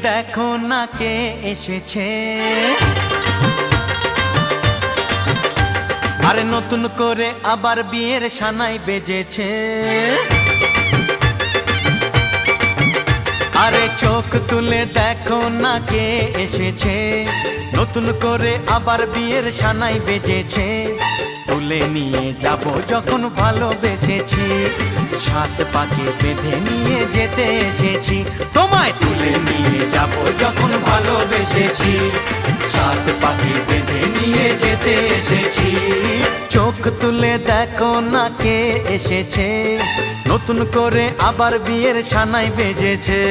দেখো না কে এসেছে, আরে নতুন করে আবার বিয়ের সানাই বেজেছে। আরে চোখ তুলে দেখো না কে এসেছে, নতুন করে আবার বিয়ের সানাই বেজেছে। তুলে নিয়ে যাব যখন ভালোবেসেছি, সাত পাকে বেঁধে নিয়ে যেতে এসেছি। তোমায় তুলে নিয়ে যাব যখন ভালোবেসেছি, সাত পাকে বেঁধে নিয়ে যেতে এসেছি। চোখ তুলে দেখো না কে এসেছে, নতুন করে আবার বিয়ের সানাই বেজেছে।